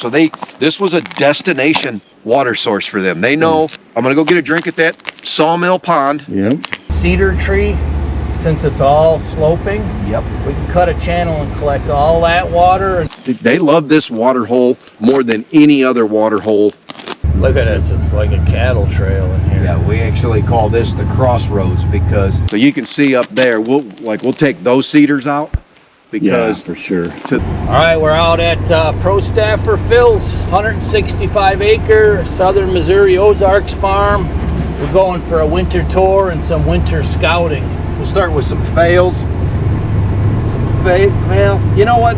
So this was a destination water source for them. They know I'm gonna go get a drink at that sawmill pond. Yep. Cedar tree, since it's all sloping, Yep. we can cut a channel and collect all that water. And They love this water hole more than any other water hole. look at this, it's like a cattle trail in here. Yeah, we actually call this the crossroads because so you can see up there. We'll take those cedars out because Yeah, for sure. All right, we're out at Pro Staffer Phil's 165 acre Southern Missouri Ozarks farm. We're going for a winter tour and some winter scouting. We'll start with some fails. Well, you know what?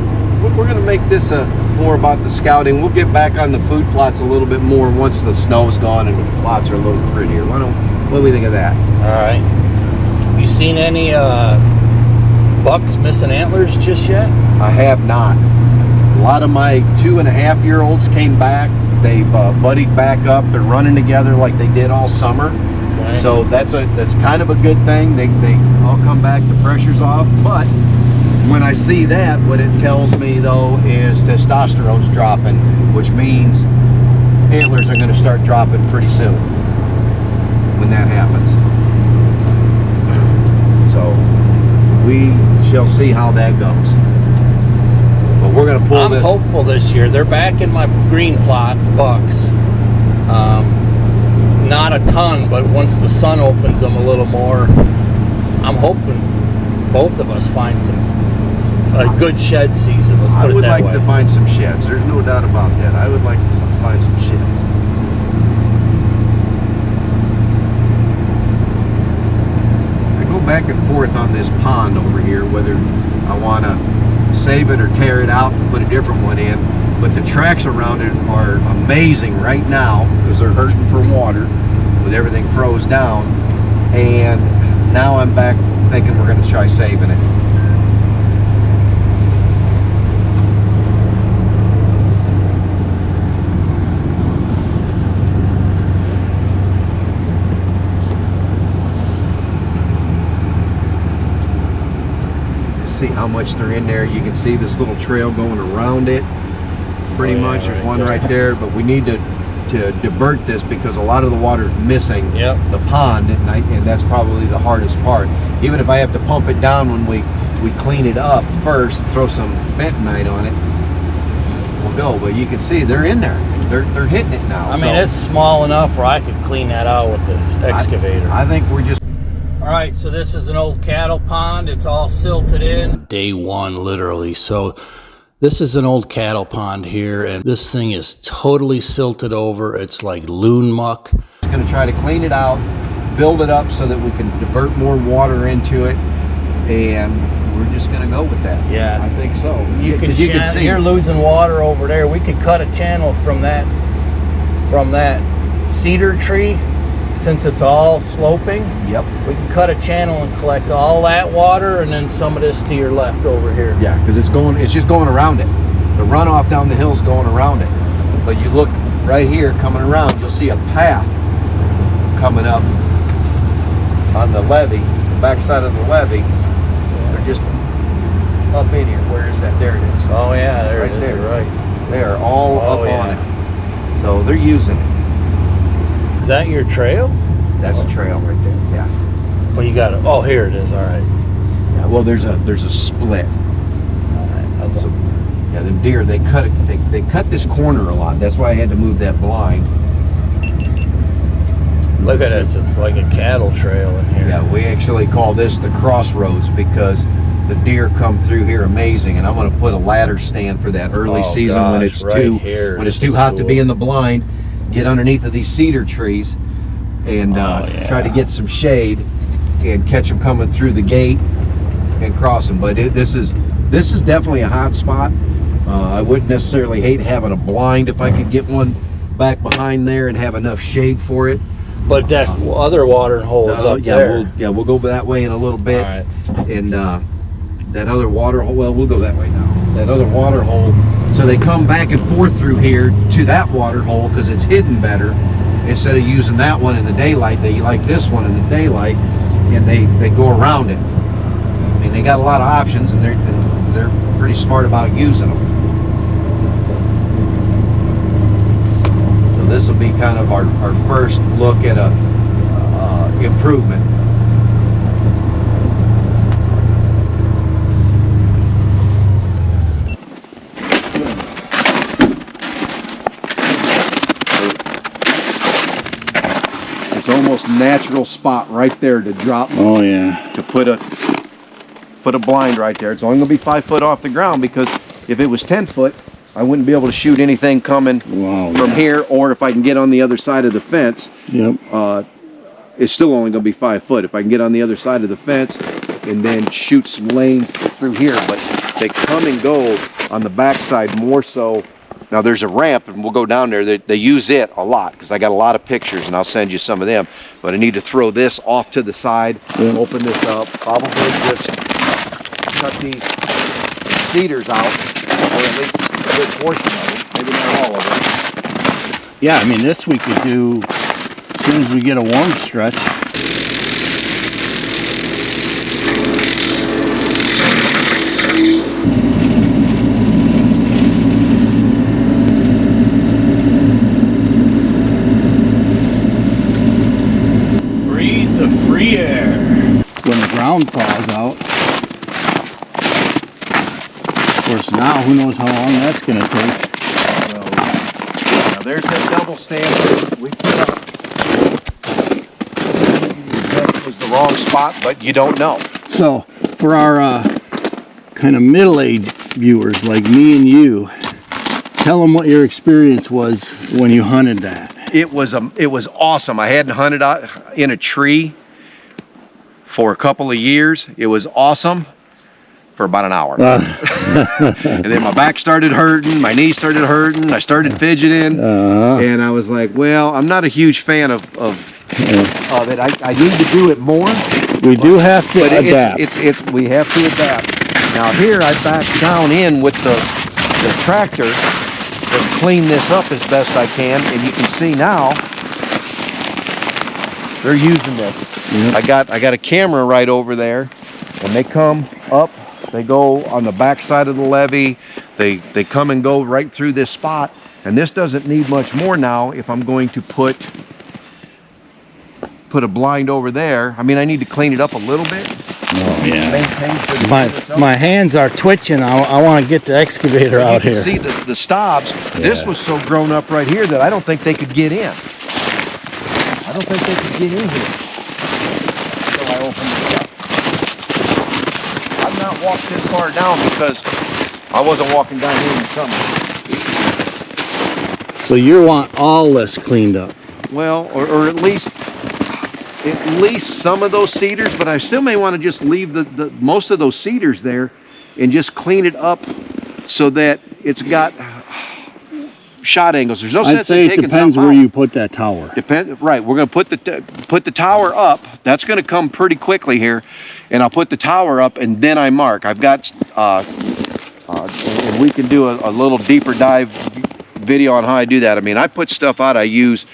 We're going to make this more about the scouting. We'll get back on the food plots a little bit more once the snow's gone and the plots are a little prettier. What do we think of that? All right. You seen any bucks missing antlers just yet? I have not. A lot of my 2.5-year-olds came back. They've buddied back up. They're running together like they did all summer. Okay. So that's kind of a good thing. They all come back. The pressure's off. But when I see that, what it tells me though is testosterone's dropping, which means antlers are going to start dropping pretty soon when that happens. So we shall see how that goes. But we're going to pull this. I'm hopeful this year. They're back in my green plots, bucks. Not a ton, but once the sun opens them a little more, I'm hoping both of us find a good shed season. Let's put I it would that like way. to find some sheds. There's no doubt about that. I would like to find some sheds. I go back and forth on this pond over here, whether I want to save it or tear it out and put a different one in. But the tracks around it are amazing right now because they're hurting for water with everything froze down. And now I'm back thinking we're going to try saving it. See how much they're in there. You can see this little trail going around it pretty much. There's one right there, but we need to divert this because a lot of the water is missing the pond, and that's probably the hardest part. Even if I have to pump it down when we clean it up first, throw some bentonite on it, we'll go. But you can see they're in there. They're hitting it now. I mean, it's small enough where I could clean that out with the excavator. I think we're just. All right, so this is an old cattle pond. It's all silted in. Day one, literally. So this is an old cattle pond here, and this thing is totally silted over. It's like loon muck. Going to try to clean it out, build it up so that we can divert more water into it, and we're just going to go with that. Yeah, I think so. You can see you're losing water over there. We could cut a channel from that cedar tree. Since it's all sloping, yep, we can cut a channel and collect all that water, and then some of this to your left over here. Yeah, because it's just going around it. The runoff down the hill is going around it. But you look right here, coming around, you'll see a path coming up on the levee, the backside of the levee. They're just up in here. Where is that? There it is. Oh yeah, there it is. There. You're right. They are all up on it. So they're using it. Is that your trail? That's a trail right there. Yeah. Well, you got it. Oh, here it is. All right. Yeah. Well, there's a split. All right. So, yeah, the deer they cut this corner a lot. That's why I had to move that blind. Look at this. It's like a cattle trail in here. Yeah, we actually call this the crossroads because the deer come through here amazing, and I'm going to put a ladder stand for that early season when it's too hot to be in the blind. Get underneath of these cedar trees and try to get some shade and catch them coming through the gate and cross them. But this is definitely a hot spot. I wouldn't necessarily hate having a blind if I could get one back behind there and have enough shade for it. But that other watering hole is up there. We'll go that way in a little bit. All right. And that other water hole, well, we'll go that way now. That other water hole. So they come back and forth through here to that water hole because it's hidden better. Instead of using that one in the daylight, they like this one in the daylight, and they go around it. I mean, they got a lot of options, and they're pretty smart about using them. be kind of our first look at a improvement. It's almost natural spot right there to drop. Oh yeah. To put a blind right there. It's only gonna be 5 foot off the ground, because if it was 10 foot, I wouldn't be able to shoot anything coming from here, or if I can get on the other side of the fence. Yep. It's still only gonna be 5 foot. If I can get on the other side of the fence and then shoot some lanes through here, but they come and go on the backside more so. Now there's a ramp, and we'll go down there. They use it a lot, because I got a lot of pictures, and I'll send you some of them. But I need to throw this off to the side, open this up, probably just cut these cedars out, or at least a good portion of it, maybe not all of it. Yeah, I mean, this we could do as soon as we get a warm stretch. Breathe the free air. When the ground thaws out. Of course, now who knows how long that's going to take. So, now there's that double stand we put up. That was the wrong spot, but you don't know. So, for our kind of middle-aged viewers like me and you, tell them what your experience was when you hunted that. It was awesome. I hadn't hunted out in a tree for a couple of years. It was awesome for about an hour. And then my back started hurting, my knees started hurting, I started fidgeting, and I was like, well, I'm not a huge fan of it. I need to do it more. We do have to adapt. We have to adapt. Now here I backed down in with the tractor and clean this up as best I can, and you can see now they're using this. Yep. I got a camera right over there, and they come up, they go on the back side of the levee, they come and go right through this spot, and this doesn't need much more now if I'm going to put a blind over there. I mean, I need to clean it up a little bit. Oh yeah. My hands are twitching. I want to get the excavator out here. See the stobs. Yeah. This was so grown up right here that I don't think they could get in. I don't think they could get in here. So I opened it up. I've not walked this far down because I wasn't walking down here in the summer. So you want all this cleaned up? Well, or at least some of those cedars, but I still may want to just leave the most of those cedars there and just clean it up so that it's got shot angles. There's no sense in taking. I'd say it depends where you put that tower. Right. We're going to put the tower up. That's going to come pretty quickly here, and I'll put the tower up and then I mark. I've got and we can do a little deeper dive video on how I do that. I mean, I put stuff out. I use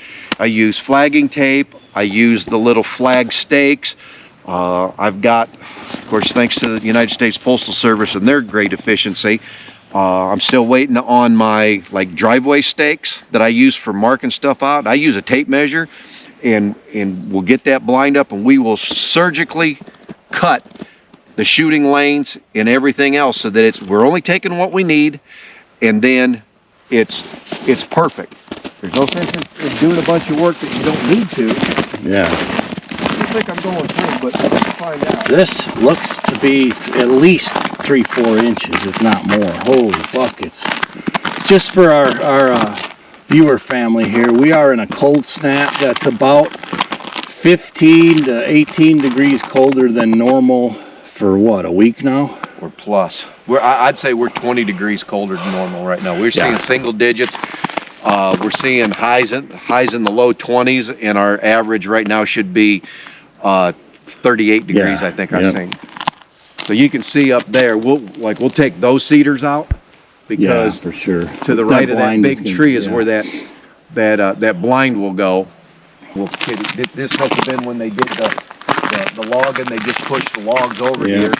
flagging tape. I use the little flag stakes. I've got, of course, thanks to the United States Postal Service and their great efficiency, I'm still waiting on my driveway stakes that I use for marking stuff out. I use a tape measure, and we'll get that blind up, and we will surgically cut the shooting lanes and everything else so that we're only taking what we need, and then it's perfect. There's no sense in doing a bunch of work that you don't need to. Yeah. I don't think I'm going through, but let's find out. This looks to be at least 3-4 inches, if not more. Holy buckets. It's just for our viewer family here. We are in a cold snap that's about 15 to 18 degrees colder than normal for what, a week now? Or plus. I'd say we're 20 degrees colder than normal right now. We're seeing single digits. We're seeing highs in the low 20s, and our average right now should be 38 degrees. I think I've seen. So you can see up there. We'll take those cedars out because for sure to the right of that big tree is where that blind will go. This must have been when they did the log, and they just pushed the logs over here,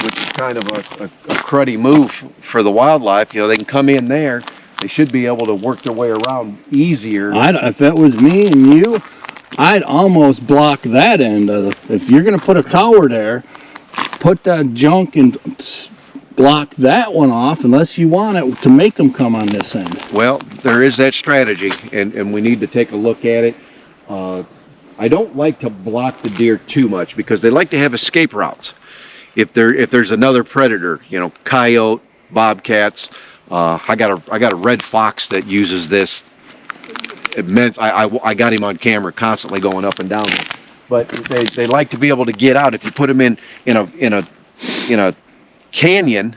which is kind of a cruddy move for the wildlife. You know, they can come in there They should be able to work their way around easier. If that was me and you, I'd almost block that end of the, if you're going to put a tower there, put that junk and block that one off unless you want it to make them come on this end. Well, there is that strategy, and we need to take a look at it. I don't like to block the deer too much because they like to have escape routes. If there's another predator, you know, coyote, bobcats. I got a red fox that uses this. I got him on camera constantly going up and down. But they like to be able to get out. If you put them in a canyon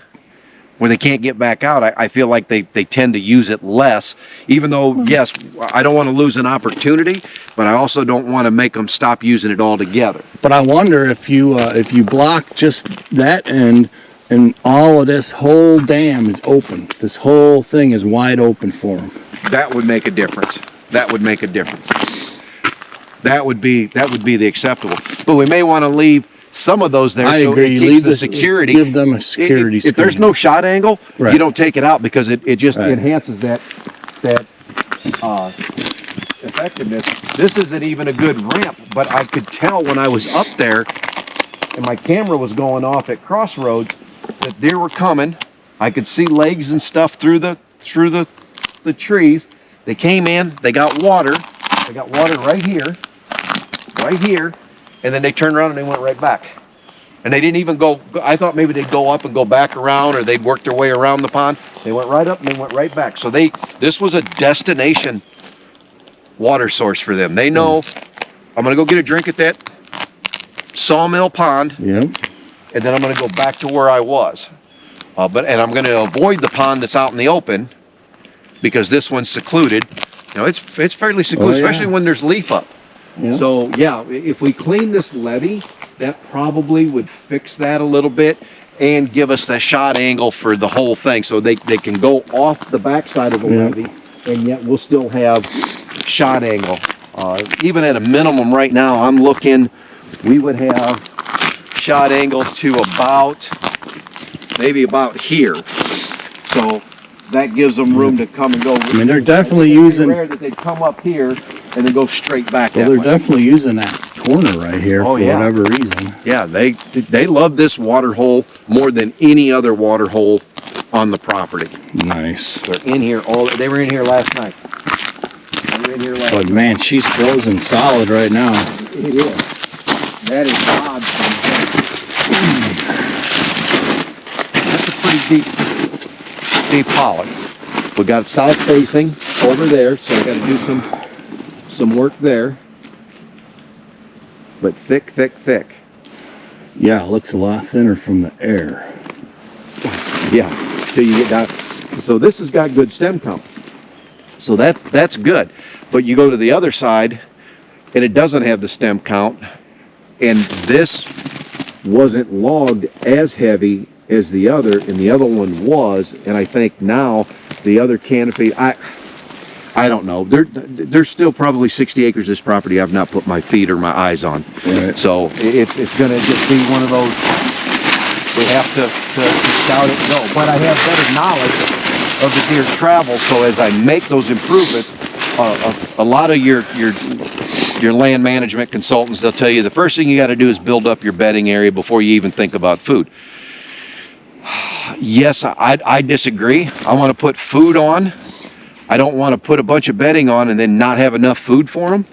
where they can't get back out, I feel like they tend to use it less. Even though, yes, I don't want to lose an opportunity, but I also don't want to make them stop using it altogether. But I wonder if you block just that end and all of this whole dam is open. This whole thing is wide open for them. That would make a difference. That would make a difference. That would be the acceptable. But we may want to leave some of those there. I agree. Leave the security. Give them a security screen. If there's no shot angle, right, you don't take it out because it just right, enhances that effectiveness. This isn't even a good ramp, but I could tell when I was up there and my camera was going off at crossroads that deer were coming. I could see legs and stuff through the trees. They came in, they got water. They got water right here, and then they turned around and they went right back. And they didn't even go, I thought maybe they'd go up and go back around, or they'd work their way around the pond. They went right up and they went right back. So this was a destination water source for them. They know, I'm gonna go get a drink at that sawmill pond, yep, and then I'm gonna go back to where I was. And I'm gonna avoid the pond that's out in the open, because this one's secluded. You know, it's fairly secluded, especially when there's leaf up. Yeah. So yeah, if we clean this levee, that probably would fix that a little bit and give us the shot angle for the whole thing, so they can go off the backside of the levee, and yet we'll still have shot angle. Even at a minimum right now, I'm looking, we would have shot angle to maybe about here. So that gives them room to come and go. I mean, they're definitely using. Rare that they'd come up here and then go straight back. Well, they're definitely using that corner right here for whatever reason. Yeah, they love this water hole more than any other water hole on the property. Nice. They're in here they were in here last night. But man, she's frozen solid right now. It is. That is odd. That's a pretty deep polyp. We got south facing over there, so I got to do some work there. But thick. Yeah, it looks a lot thinner from the air. Yeah, till you get down. So this has got good stem count. So that's good. But you go to the other side, and it doesn't have the stem count, and this wasn't logged as heavy as the other, and the other one was, and I think now the other canopy, I don't know. There's still probably 60 acres of this property I've not put my feet or my eyes on. Right. So it's going to just be one of those, we have to scout it and go. But I have better knowledge of the deer travel, so as I make those improvements, a lot of your land management consultants, they'll tell you the first thing you got to do is build up your bedding area before you even think about food. Yes, I disagree. I want to put food on. I don't want to put a bunch of bedding on and then not have enough food for them.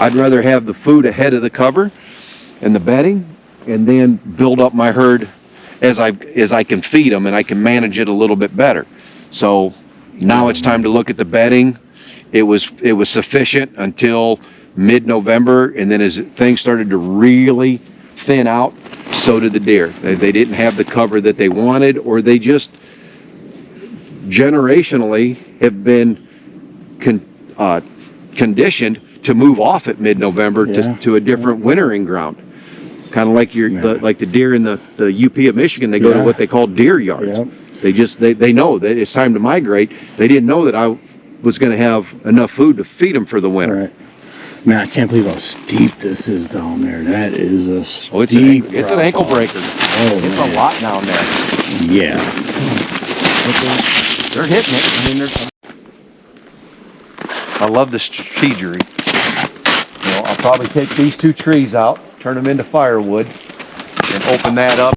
I'd rather have the food ahead of the cover and the bedding, and then build up my herd as I can feed them, and I can manage it a little bit better. So now it's time to look at the bedding. It was sufficient until mid-November, and then as things started to really thin out, so did the deer. They didn't have the cover that they wanted, or they just generationally have been conditioned to move off at mid-November to a different wintering ground. Kind of like like the deer in the UP of Michigan, they go to what they call deer yards. They know that it's time to migrate. They didn't know that I was going to have enough food to feed them for the winter. Right. Man, I can't believe how steep this is down there. That is a steep. It's an ankle breaker. It's a lot down there. Yeah. They're hitting it. I mean, I love the strategery. You know, I'll probably take these 2 trees out, turn them into firewood, and open that up.